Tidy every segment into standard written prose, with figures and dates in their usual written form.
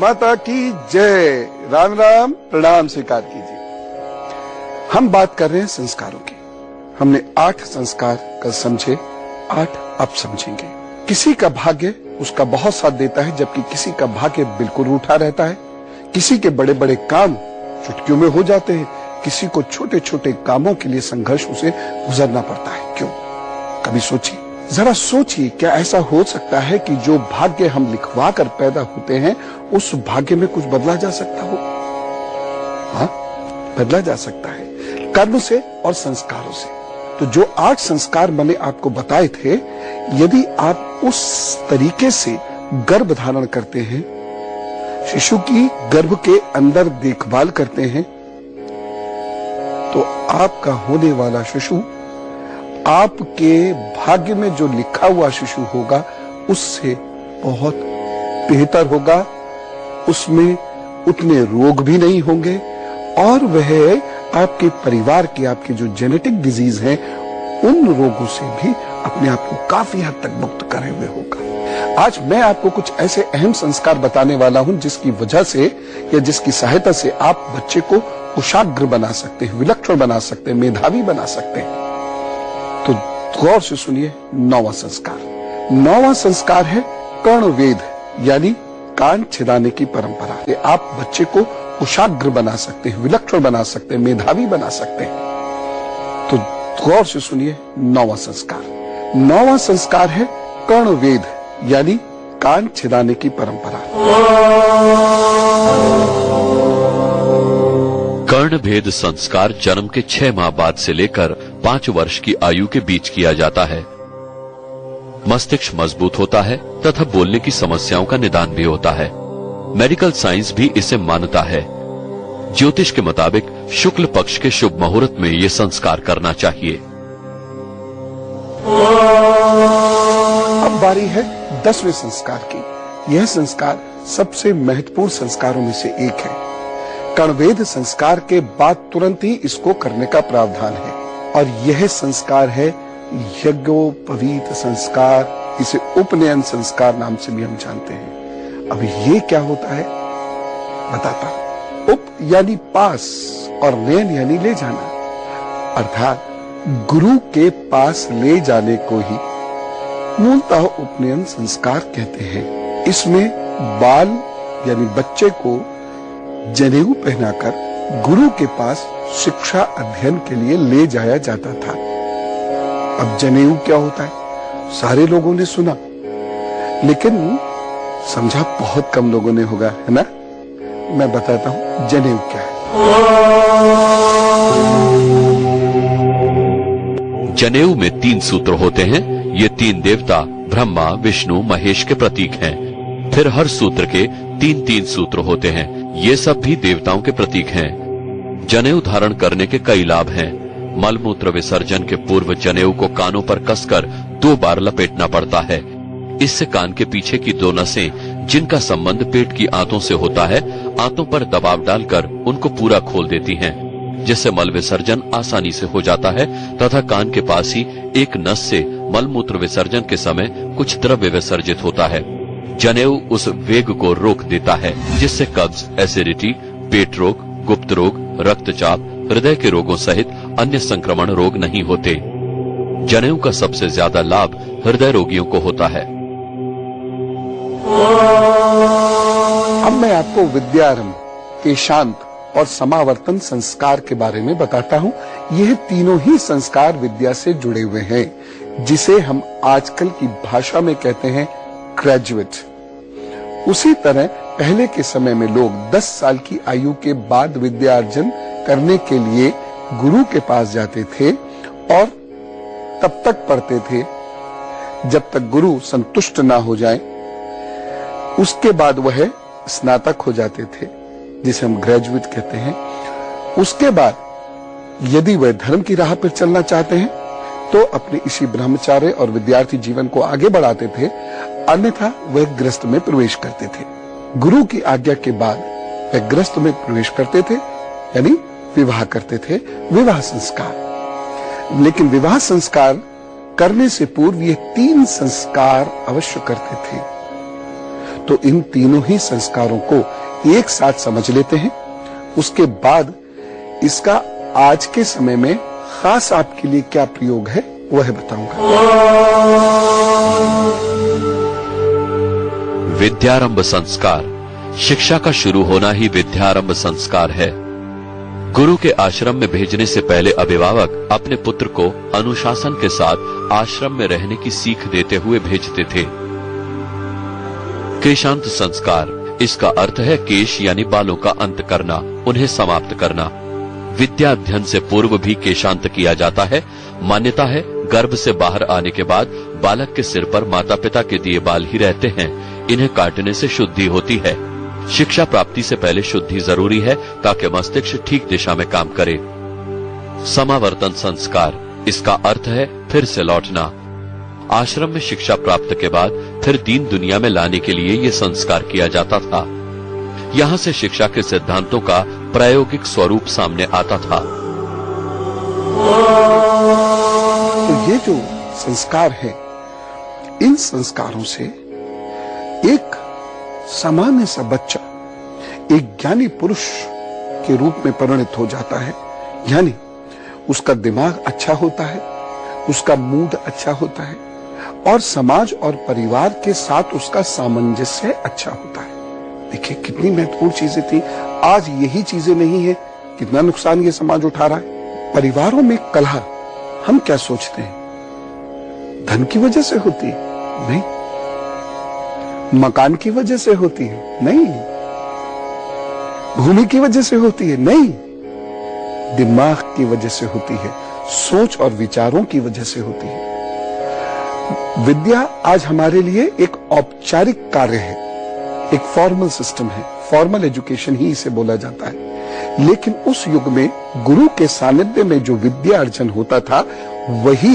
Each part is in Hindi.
माता की जय। राम राम, प्रणाम स्वीकार कीजिए। हम बात कर रहे हैं संस्कारों की। हमने 8 संस्कार कल समझे, 8 अब समझेंगे। किसी का भाग्य उसका बहुत साथ देता है, जबकि किसी का भाग्य बिल्कुल रूठा रहता है। किसी के बड़े बड़े काम चुटकियों में हो जाते हैं, किसी को छोटे छोटे कामों के लिए संघर्ष उसे गुजरना पड़ता है। क्यों? कभी सोचिए, जरा सोचिए, क्या ऐसा हो सकता है कि जो भाग्य हम लिखवा कर पैदा होते हैं उस भाग्य में कुछ बदला जा सकता हो? हाँ, बदला जा सकता है कर्म से और संस्कारों से। तो जो 8 संस्कार मैंने आपको बताए थे, यदि आप उस तरीके से गर्भ धारण करते हैं, शिशु की गर्भ के अंदर देखभाल करते हैं, तो आपका होने वाला शिशु आपके भाग्य में जो लिखा हुआ शिशु होगा उससे बहुत बेहतर होगा। उसमें उतने रोग भी नहीं होंगे और वह आपके परिवार के, आपके जो जेनेटिक डिजीज हैं, उन रोगों से भी अपने आप को काफी हद तक मुक्त करे हुए होगा। आज मैं आपको कुछ ऐसे अहम संस्कार बताने वाला हूं जिसकी वजह से या जिसकी सहायता से आप बच्चे को कुशाग्र बना सकते हैं, विलक्षण बना सकते हैं, मेधावी बना सकते हैं। तो गौर से सुनिए। 9वां संस्कार, 9वां संस्कार है कर्णवेद, यानी कान छिदाने की परंपरा। आप बच्चे को कुशाग्र बना सकते हैं, विलक्षण बना सकते हैं, मेधावी बना सकते हैं। तो गौर से सुनिए। 9वां संस्कार, 9वां संस्कार है कर्णवेद, यानी कान छिदाने की परंपरा। कर्णभेद संस्कार जन्म के 6 माह बाद से लेकर 5 वर्ष की आयु के बीच किया जाता है। मस्तिष्क मजबूत होता है तथा बोलने की समस्याओं का निदान भी होता है। मेडिकल साइंस भी इसे मानता है। ज्योतिष के मुताबिक शुक्ल पक्ष के शुभ मुहूर्त में ये संस्कार करना चाहिए। अब बारी है 10वें संस्कार की। यह संस्कार सबसे महत्वपूर्ण संस्कारों में से एक है। कर्णवेद संस्कार के बाद तुरंत ही इसको करने का प्रावधान है और यह संस्कार है यज्ञोपवीत संस्कार। इसे उपनयन संस्कार नाम से भी हम जानते हैं। अब ये क्या होता है बताता हूं। उप यानी पास और नयन यानी ले जाना, अर्थात गुरु के पास ले जाने को ही मूलतः उपनयन संस्कार कहते हैं। इसमें बाल यानी बच्चे को जनेऊ पहनाकर गुरु के पास शिक्षा अध्ययन के लिए ले जाया जाता था। अब जनेऊ क्या होता है सारे लोगों ने सुना, लेकिन समझा बहुत कम लोगों ने होगा, है ना? मैं बताता हूं जनेऊ क्या है। जनेऊ में 3 सूत्र होते हैं। ये 3 देवता ब्रह्मा, विष्णु, महेश के प्रतीक हैं। फिर हर सूत्र के 3-3 सूत्र होते हैं। ये सब भी देवताओं के प्रतीक हैं। जनेऊ धारण करने के कई लाभ हैं। मलमूत्र विसर्जन के पूर्व जनेऊ को कानों पर कसकर 2 बार लपेटना पड़ता है। इससे कान के पीछे की 2 नसें, जिनका संबंध पेट की आंतों से होता है, आंतों पर दबाव डालकर उनको पूरा खोल देती हैं, जिससे मल विसर्जन आसानी से हो जाता है तथा कान के पास ही एक नस से मलमूत्र विसर्जन के समय कुछ द्रव्य विसर्जित होता है। जनेऊ उस वेग को रोक देता है, जिससे कब्ज, एसिडिटी, पेट रोग, गुप्त रोग, रक्तचाप, हृदय के रोगों सहित अन्य संक्रमण रोग नहीं होते। जनेऊ का सबसे ज्यादा लाभ हृदय रोगियों को होता है। अब मैं आपको विद्यारंभ, केशांत और समावर्तन संस्कार के बारे में बताता हूं। यह तीनों ही संस्कार विद्या से जुड़े हुए हैं, जिसे हम आजकल की भाषा में कहते हैं ग्रेजुएट। उसी तरह पहले के समय में लोग 10 साल की आयु के बाद विद्यार्जन करने के लिए गुरु के पास जाते थे और तब तक पढ़ते थे जब तक गुरु संतुष्ट ना हो जाए। उसके बाद वह स्नातक हो जाते थे, जिसे हम ग्रेजुएट कहते हैं। उसके बाद यदि वह धर्म की राह पर चलना चाहते हैं तो अपने इसी ब्रह्मचार्य और विद्यार्थी जीवन को आगे बढ़ाते थे, अन्यथा वह गृहस्थ में प्रवेश करते थे। गुरु की आज्ञा के बाद वह गृहस्थ में प्रवेश करते थे, यानी विवाह करते थे, विवाह संस्कार। लेकिन विवाह संस्कार करने से पूर्व ये 3 संस्कार अवश्य करते थे। तो इन तीनों ही संस्कारों को एक साथ समझ लेते हैं। उसके बाद इसका आज के समय में खास आपके लिए क्या प्रयोग है वह बताऊंगा। विद्यारंभ संस्कार। शिक्षा का शुरू होना ही विद्यारंभ संस्कार है। गुरु के आश्रम में भेजने से पहले अभिभावक अपने पुत्र को अनुशासन के साथ आश्रम में रहने की सीख देते हुए भेजते थे। केशांत संस्कार। इसका अर्थ है केश यानी बालों का अंत करना, उन्हें समाप्त करना। विद्या अध्ययन से पूर्व भी केशांत किया जाता है। मान्यता है गर्भ से बाहर आने के बाद बालक के सिर पर माता पिता के दिए बाल ही रहते हैं। इन्हें काटने से शुद्धि होती है। शिक्षा प्राप्ति से पहले शुद्धि जरूरी है ताकि मस्तिष्क ठीक दिशा में काम करे। समावर्तन संस्कार। इसका अर्थ है फिर से लौटना। आश्रम में शिक्षा प्राप्त के बाद फिर दीन दुनिया में लाने के लिए ये संस्कार किया जाता था। यहाँ से शिक्षा के सिद्धांतों का प्रायोगिक स्वरूप सामने आता था। तो ये जो संस्कार है, इन संस्कारों से एक सामान्य सा बच्चा एक ज्ञानी पुरुष के रूप में परिणत हो जाता है। यानी उसका दिमाग अच्छा होता है, उसका मूड अच्छा होता है और समाज और परिवार के साथ उसका सामंजस्य अच्छा होता है। देखिए कितनी महत्वपूर्ण चीजें थी, आज यही चीजें नहीं है, कितना नुकसान ये समाज उठा रहा है। परिवारों में कलह हम क्या सोचते हैं, धन की वजह से होती है? नहीं। मकान की वजह से होती है? नहीं। भूमि की वजह से होती है? नहीं। दिमाग की वजह से होती है, सोच और विचारों की वजह से होती है। विद्या आज हमारे लिए एक औपचारिक कार्य है, एक फॉर्मल सिस्टम है, फॉर्मल एजुकेशन ही इसे बोला जाता है। लेकिन उस युग में गुरु के सानिध्य में जो विद्या अर्जन होता था वही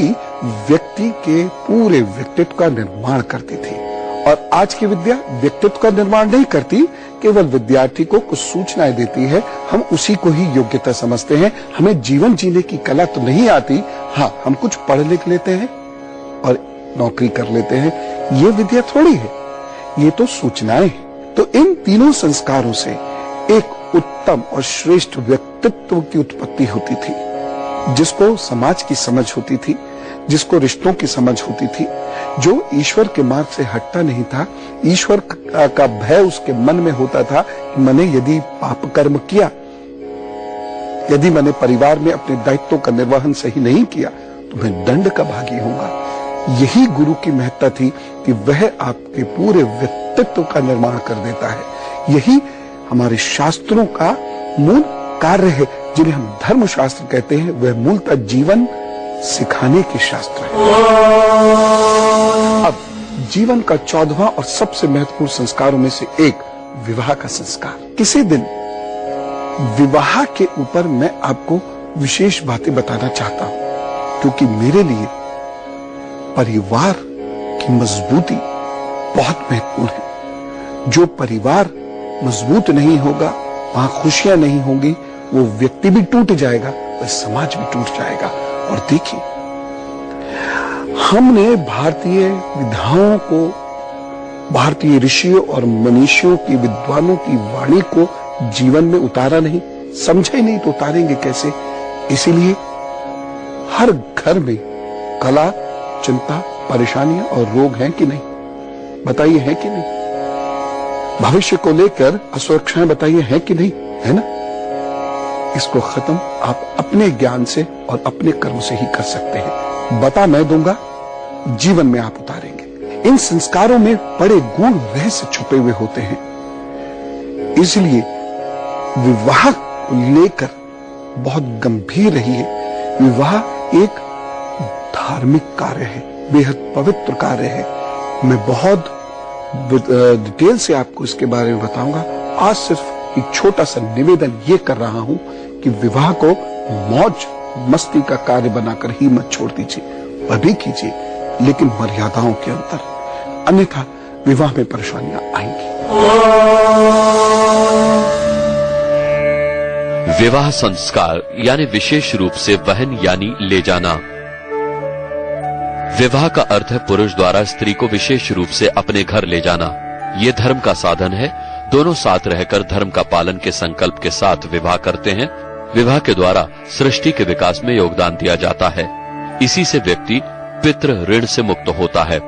व्यक्ति के पूरे व्यक्तित्व का निर्माण करती थी। और आज की विद्या व्यक्तित्व का निर्माण नहीं करती, केवल विद्यार्थी को कुछ सूचनाएं देती है, हम उसी को ही योग्यता समझते हैं। हमें जीवन जीने की कला तो नहीं आती। हाँ, हम कुछ पढ़ लिख लेते हैं और नौकरी कर लेते हैं, ये विद्या थोड़ी है, ये तो सूचनाएं हैं। तो इन तीनों संस्कारों से एक उत्तम और श्रेष्ठ व्यक्तित्व की उत्पत्ति होती थी, जिसको समाज की समझ होती थी, जिसको रिश्तों की समझ होती थी, जो ईश्वर के मार्ग से हटता नहीं था। ईश्वर का भय उसके मन में होता था कि मैंने यदि पाप कर्म किया, यदि मैंने परिवार में अपने दायित्वों का निर्वहन सही नहीं किया तो मैं दंड का भागी होऊंगा। यही गुरु की महत्ता थी कि वह आपके पूरे व्यक्तित्व का निर्माण कर देता है। यही हमारे शास्त्रों का मूल कार्य है, जिन्हें हम धर्मशास्त्र कहते हैं। वह मूलतः जीवन सिखाने के शास्त्र है। अब जीवन का 14वां और सबसे महत्वपूर्ण संस्कारों में से एक विवाह का संस्कार। किसी दिन विवाह के ऊपर मैं आपको विशेष बातें बताना चाहता हूं, क्योंकि मेरे लिए परिवार की मजबूती बहुत महत्वपूर्ण है। जो परिवार मजबूत नहीं होगा, वहां खुशियां नहीं होंगी, वो व्यक्ति भी टूट जाएगा, वह समाज भी टूट जाएगा। और देखिए, हमने भारतीय विधाओं को, भारतीय ऋषियों और मनीषियों की, विद्वानों की वाणी को जीवन में उतारा नहीं, समझा ही नहीं, तो उतारेंगे कैसे? इसीलिए हर घर में कला, चिंता, परेशानियां और रोग हैं कि नहीं? बताइए, हैं कि नहीं? भविष्य को लेकर असुरक्षाएं बताइए, हैं कि नहीं? है ना? इसको खत्म आप अपने ज्ञान से और अपने कर्म से ही कर सकते हैं। बता मैं दूंगा, जीवन में आप उतारेंगे। इन संस्कारों में बड़े गुण रहस्य छुपे हुए होते हैं। इसलिए विवाह को लेकर बहुत गंभीर रहिए। विवाह एक धार्मिक कार्य है, बेहद पवित्र कार्य है। मैं बहुत डिटेल से आपको इसके बारे में बताऊंगा। आज सिर्फ एक छोटा सा निवेदन ये कर रहा हूं कि विवाह को मौज मस्ती का कार्य बनाकर ही मत छोड़ दीजिए, वह भी कीजिए, लेकिन मर्यादाओं के अंदर, अन्यथा विवाह में परेशानियां आएंगी। विवाह संस्कार यानी विशेष रूप से वहन यानी ले जाना। विवाह का अर्थ है पुरुष द्वारा स्त्री को विशेष रूप से अपने घर ले जाना। ये धर्म का साधन है। दोनों साथ रहकर धर्म का पालन के संकल्प के साथ विवाह करते हैं। विवाह के द्वारा सृष्टि के विकास में योगदान दिया जाता है। इसी से व्यक्ति पितृ ऋण से मुक्त होता है।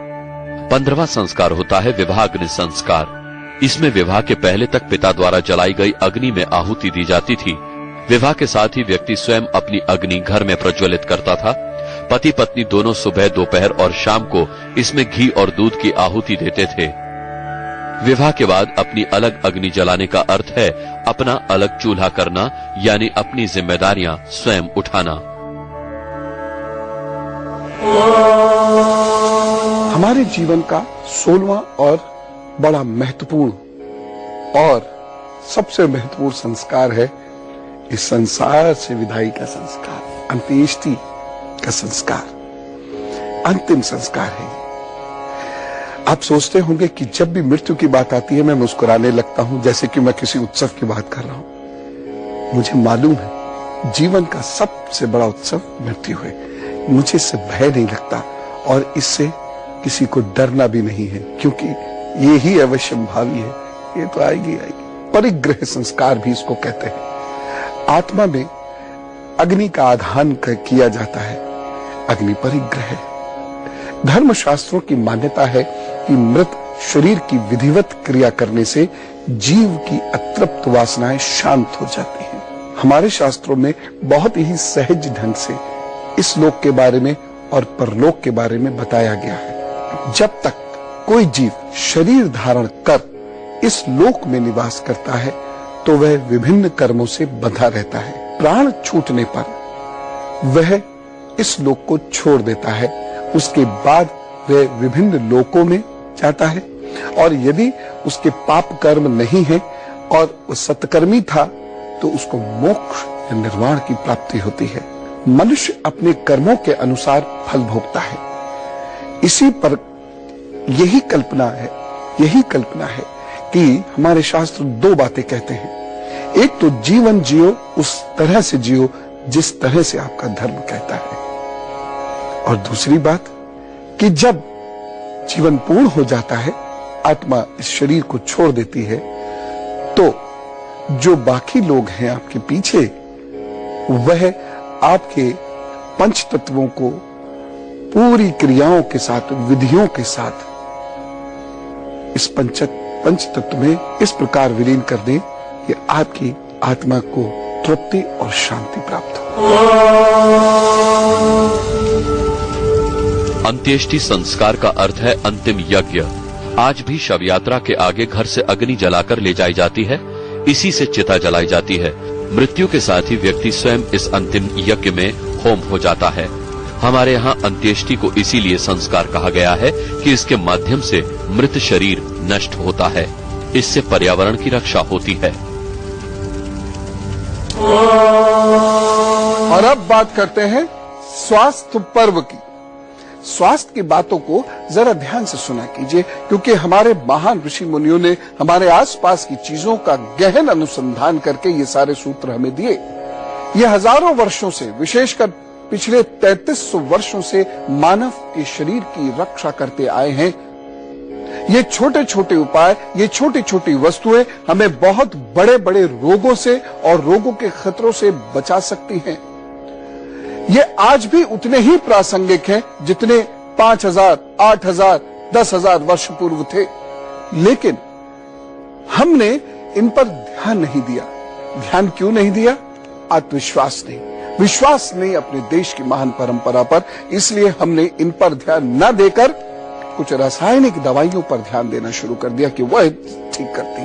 15वां संस्कार होता है विवाहाग्नि संस्कार। इसमें विवाह के पहले तक पिता द्वारा जलाई गई अग्नि में आहुति दी जाती थी। विवाह के साथ ही व्यक्ति स्वयं अपनी अग्नि घर में प्रज्वलित करता था। पति पत्नी दोनों सुबह, दोपहर और शाम को इसमें घी और दूध की आहुति देते थे। विवाह के बाद अपनी अलग अग्नि जलाने का अर्थ है अपना अलग चूल्हा करना, यानी अपनी जिम्मेदारियां स्वयं उठाना। हमारे जीवन का 16वां और बड़ा महत्वपूर्ण और सबसे महत्वपूर्ण संस्कार है इस संसार से विदाई का संस्कार, अंत्येष्टि का संस्कार, अंतिम संस्कार है। आप सोचते होंगे कि जब भी मृत्यु की बात आती है मैं मुस्कुराने लगता हूं, जैसे कि मैं किसी उत्सव की बात कर रहा हूं। मुझे मालूम है जीवन का सबसे बड़ा उत्सव मृत्यु है। मुझे इससे भय नहीं लगता और इससे किसी को डरना भी नहीं है, क्योंकि ये ही अवश्यंभावी है, ये तो आएगी आएगी। परिग्रह संस्कार भी इसको कहते हैं। आत्मा में अग्नि का आधान किया जाता है, अग्नि परिग्रह है। धर्मशास्त्रों की मान्यता है कि मृत शरीर की विधिवत क्रिया करने से जीव की अतृप्त वासनाएं शांत हो जाती हैं। हमारे शास्त्रों में बहुत ही सहज ढंग से इस लोक के बारे में और परलोक के बारे में बताया गया है। जब तक कोई जीव शरीर धारण कर इस लोक में निवास करता है तो वह विभिन्न कर्मों से बंधा रहता है। प्राण छूटने पर वह इस लोक को छोड़ देता है। उसके बाद वह विभिन्न लोकों में जाता है, और यदि उसके पाप कर्म नहीं है और वो सत्कर्मी था तो उसको मोक्ष या निर्वाण की प्राप्ति होती है। मनुष्य अपने कर्मों के अनुसार फल भोगता है। इसी पर यही कल्पना है कि हमारे शास्त्र दो बातें कहते हैं। एक तो जीवन जियो उस तरह से जियो जिस तरह से आपका धर्म कहता है, और दूसरी बात कि जब जीवन पूर्ण हो जाता है, आत्मा इस शरीर को छोड़ देती है, तो जो बाकी लोग हैं आपके पीछे, वह आपके पंच तत्वों को पूरी क्रियाओं के साथ, विधियों के साथ इस पंच तत्व में इस प्रकार विलीन कर दें कि आपकी आत्मा को तृप्ति और शांति प्राप्त हो। अंत्येष्टि संस्कार का अर्थ है अंतिम यज्ञ। आज भी शव यात्रा के आगे घर से अग्नि जलाकर ले जाई जाती है। इसी से चिता जलाई जाती है। मृत्यु के साथ ही व्यक्ति स्वयं इस अंतिम यज्ञ में होम हो जाता है। हमारे यहाँ अंत्येष्टि को इसीलिए संस्कार कहा गया है कि इसके माध्यम से मृत शरीर नष्ट होता है। इससे पर्यावरण की रक्षा होती है। और अब बात करते हैं स्वास्थ्य पर्व की। स्वास्थ्य की बातों को जरा ध्यान से सुना कीजिए, क्योंकि हमारे महान ऋषि मुनियों ने हमारे आसपास की चीजों का गहन अनुसंधान करके ये सारे सूत्र हमें दिए। ये हजारों वर्षों से, विशेषकर पिछले 3300 वर्षों से मानव के शरीर की रक्षा करते आए हैं। ये छोटे छोटे उपाय, ये छोटी छोटी वस्तुएं हमें बहुत बड़े बड़े रोगों से और रोगों के खतरों से बचा सकती हैं। ये आज भी उतने ही प्रासंगिक हैं जितने 5000, 8000, 10,000 वर्ष पूर्व थे, लेकिन हमने इन पर ध्यान नहीं दिया। ध्यान क्यों नहीं दिया? आत्मविश्वास नहीं, विश्वास नहीं अपने देश की महान परंपरा पर। इसलिए हमने इन पर ध्यान न देकर कुछ रासायनिक दवाइयों पर ध्यान देना शुरू कर दिया कि वह ठीक करती।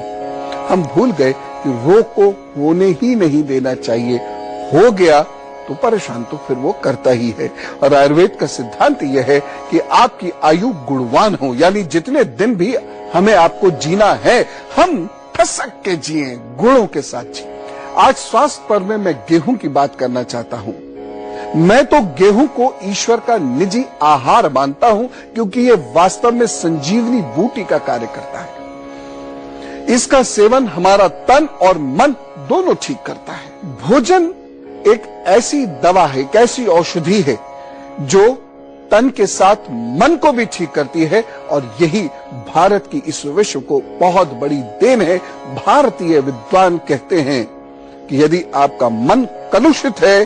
हम भूल गए कि रोग को होने ही नहीं देना चाहिए। हो गया तो परेशान तो फिर वो करता ही है। और आयुर्वेद का सिद्धांत यह है कि आपकी आयु गुणवान हो, यानी जितने दिन भी हमें आपको जीना है, हम ठसक के जिए, गुणों के साथ जिए। आज स्वास्थ्य पर्व में मैं गेहूं की बात करना चाहता हूं। मैं तो गेहूं को ईश्वर का निजी आहार मानता हूं, क्योंकि यह वास्तव में संजीवनी बूटी का कार्य करता है। इसका सेवन हमारा तन और मन दोनों ठीक करता है। भोजन एक ऐसी दवा है, एक ऐसी औषधि है जो तन के साथ मन को भी ठीक करती है। और यही भारत की इस विश्व को बहुत बड़ी देन है। भारतीय विद्वान कहते हैं कि यदि आपका मन कलुषित है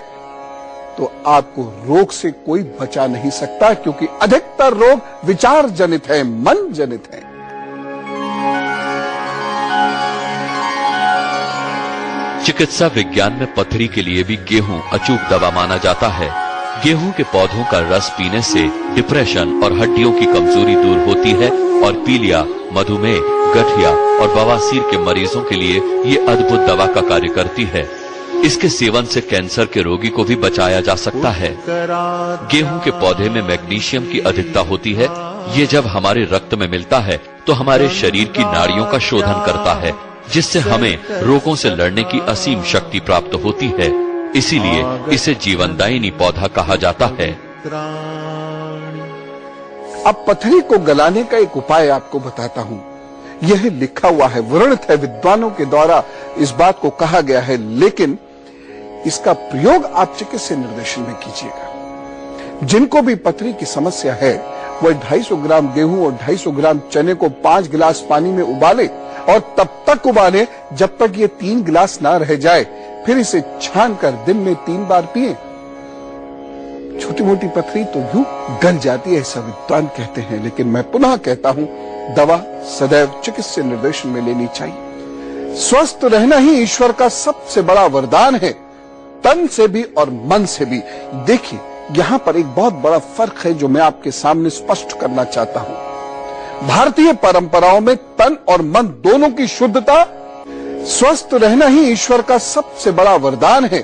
तो आपको रोग से कोई बचा नहीं सकता, क्योंकि अधिकतर रोग विचार जनित है, मन जनित है। चिकित्सा विज्ञान में पथरी के लिए भी गेहूं अचूक दवा माना जाता है। गेहूं के पौधों का रस पीने से डिप्रेशन और हड्डियों की कमजोरी दूर होती है और पीलिया, मधुमेह, गठिया और बवासीर के मरीजों के लिए ये अद्भुत दवा का कार्य करती है। इसके सेवन से कैंसर के रोगी को भी बचाया जा सकता है। गेहूं के पौधे में मैग्नीशियम की अधिकता होती है। ये जब हमारे रक्त में मिलता है तो हमारे शरीर की नाड़ियों का शोधन करता है, जिससे हमें रोगों से लड़ने की असीम शक्ति प्राप्त होती है। इसीलिए इसे जीवनदायिनी पौधा कहा जाता है। अब पथरी को गलाने का एक उपाय आपको बताता हूं। यह लिखा हुआ है, वर्णित है, विद्वानों के द्वारा इस बात को कहा गया है, लेकिन इसका प्रयोग आप चिकित्सा निर्देशन में कीजिएगा। जिनको भी पथरी की समस्या है वह 250 ग्राम गेहूं और 250 ग्राम चने को 5 गिलास पानी में उबाले और तब तक उबाले जब तक ये 3 गिलास ना रह जाए। फिर इसे छानकर दिन में 3 बार पिए। छोटी मोटी पथरी तो यूं गल जाती है, ऐसा विद्वान कहते हैं, लेकिन मैं पुनः कहता हूं, दवा सदैव चिकित्सा निर्देशन में लेनी चाहिए। स्वस्थ रहना ही ईश्वर का सबसे बड़ा वरदान है, तन से भी और मन से भी। देखिए, यहां पर एक बहुत बड़ा फर्क है जो मैं आपके सामने स्पष्ट करना चाहता हूं। भारतीय परंपराओं में तन और मन दोनों की शुद्धता, स्वस्थ रहना ही ईश्वर का सबसे बड़ा वरदान है,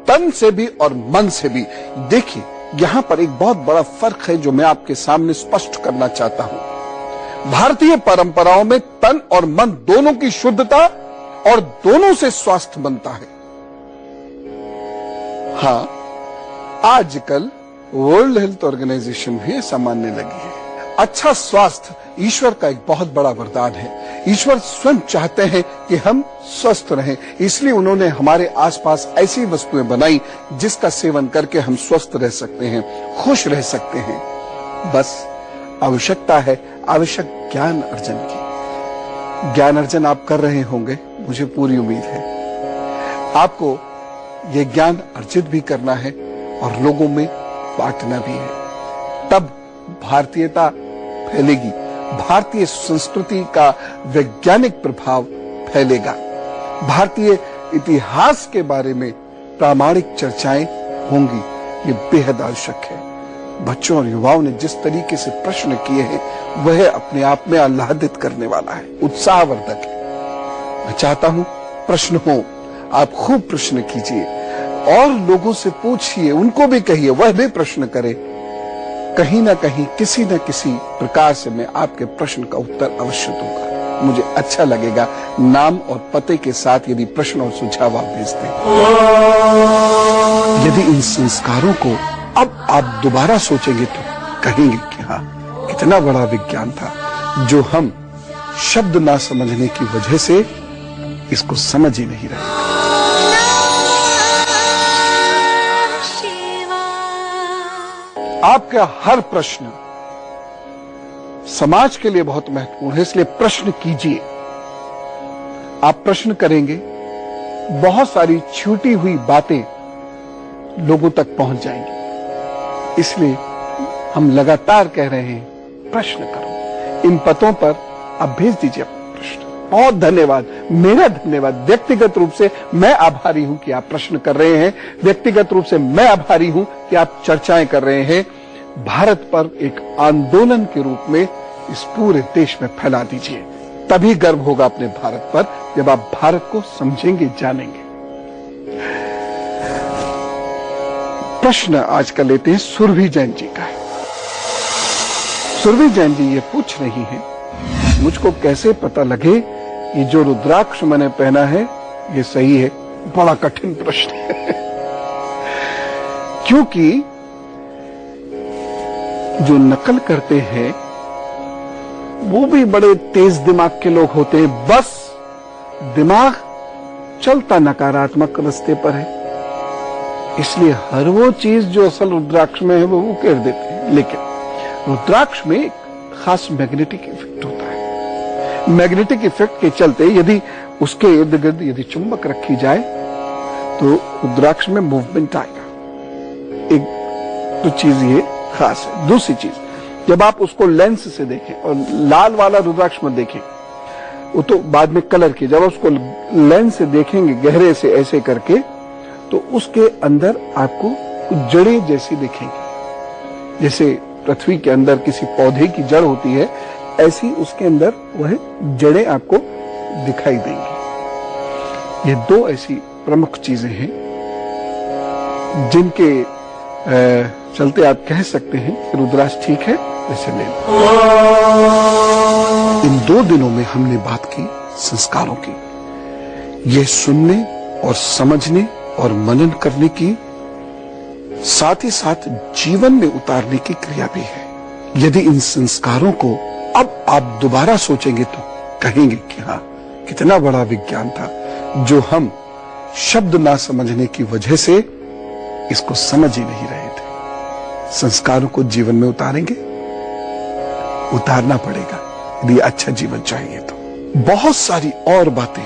तन से भी और मन से भी। देखिए, यहां पर एक बहुत बड़ा फर्क है जो मैं आपके सामने स्पष्ट करना चाहता हूं। भारतीय परंपराओं में तन और मन दोनों की शुद्धता और दोनों से स्वास्थ्य बनता है। हां, आजकल वर्ल्ड हेल्थ ऑर्गेनाइजेशन भी ऐसा मानने लगी है। अच्छा स्वास्थ्य ईश्वर का एक बहुत बड़ा वरदान है। ईश्वर स्वयं चाहते हैं कि हम स्वस्थ रहें, इसलिए उन्होंने हमारे आसपास ऐसी वस्तुएं बनाई जिसका सेवन करके हम स्वस्थ रह सकते हैं, खुश रह सकते हैं। बस आवश्यकता है आवश्यक ज्ञान अर्जन की। ज्ञान अर्जन आप कर रहे होंगे, मुझे पूरी उम्मीद है। आपको यह ज्ञान अर्जित भी करना है और लोगों में बांटना भी है, तब भारतीयता फैलेगी, भारतीय संस्कृति का वैज्ञानिक प्रभाव फैलेगा। भारतीय इतिहास के बारे में प्रामाणिक चर्चाएं होंगी, ये बेहद आवश्यक है। बच्चों और युवाओं ने जिस तरीके से प्रश्न किए हैं वह अपने आप में आह्लादित करने वाला है, उत्साहवर्धक है। मैं चाहता हूं प्रश्न हो, आप खूब प्रश्न कीजिए और लोगों से पूछिए, उनको भी कहिए वह भी प्रश्न करे। कहीं ना कहीं किसी न किसी प्रकार से मैं आपके प्रश्न का उत्तर अवश्य दूंगा। मुझे अच्छा लगेगा नाम और पते के साथ यदि प्रश्न और सुझाव आप भेजते हैं। यदि इन संस्कारों को अब आप दोबारा सोचेंगे तो कहेंगे कि हाँ, कितना बड़ा विज्ञान था जो हम शब्द ना समझने की वजह से इसको समझ ही नहीं रहे। आपका हर प्रश्न समाज के लिए बहुत महत्वपूर्ण है, इसलिए प्रश्न कीजिए। आप प्रश्न करेंगे, बहुत सारी छूटी हुई बातें लोगों तक पहुंच जाएंगी। इसलिए हम लगातार कह रहे हैं, प्रश्न करो। इन पतों पर आप भेज दीजिए प्रश्न। बहुत धन्यवाद, मेरा धन्यवाद। व्यक्तिगत रूप से मैं आभारी हूं कि आप प्रश्न कर रहे हैं, व्यक्तिगत रूप से मैं आभारी हूं कि आप चर्चाएं कर रहे हैं। भारत पर एक आंदोलन के रूप में इस पूरे देश में फैला दीजिए, तभी गर्व होगा अपने भारत पर, जब आप भारत को समझेंगे, जानेंगे। प्रश्न आज का लेते हैं सुरभि जैन जी का। सुरभि जैन जी ये पूछ रही हैं, मुझको कैसे पता लगे ये जो रुद्राक्ष मैंने पहना है ये सही है? बड़ा कठिन प्रश्न है क्योंकि जो नकल करते हैं वो भी बड़े तेज दिमाग के लोग होते हैं। बस दिमाग चलता नकारात्मक रास्ते पर है, इसलिए हर वो चीज जो असल रुद्राक्ष में है वो उकेर देते हैं। लेकिन रुद्राक्ष में एक खास मैग्नेटिक इफेक्ट होता है। मैग्नेटिक इफेक्ट के चलते यदि उसके इर्द गिर्द यदि चुंबक रखी जाए तो रुद्राक्ष में मूवमेंट आएगा। एक तो चीज ये खास है। दूसरी चीज, जब आप उसको लेंस से देखें, और लाल वाला रुद्राक्ष मत देखें, वो तो बाद में कलर की, जब उसको लेंस से देखेंगे गहरे से ऐसे करके, तो उसके अंदर आपको कुछ जड़ें जैसी दिखेंगी। जैसे पृथ्वी के अंदर किसी पौधे की जड़ होती है, ऐसी उसके अंदर वह जड़ें आपको दिखाई देंगी। ये दो ऐसी प्रमुख चीजें हैं जिनके चलते आप कह सकते हैं कि रुद्राक्ष ठीक है, इसे ले लो। इन 2 दिनों में हमने बात की संस्कारों की, ये सुनने और समझने और मनन करने की, साथ ही साथ जीवन में उतारने की क्रिया भी है। यदि इन संस्कारों को अब आप दोबारा सोचेंगे तो कहेंगे कि हाँ, कितना बड़ा विज्ञान था जो हम शब्द ना समझने की वजह से इसको समझ ही नहीं रहे थे। संस्कारों को जीवन में उतारेंगे, उतारना पड़ेगा यदि अच्छा जीवन चाहिए तो। बहुत सारी और बातें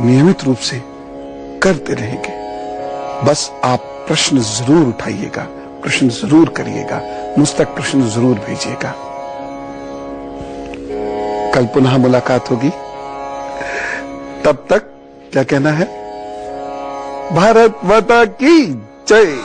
नियमित रूप से करते रहेंगे। बस आप प्रश्न जरूर उठाइएगा, प्रश्न जरूर करिएगा, मुझ तक प्रश्न जरूर भेजिएगा। कल पुनः मुलाकात होगी। तब तक क्या कहना है? भारत माता की जय।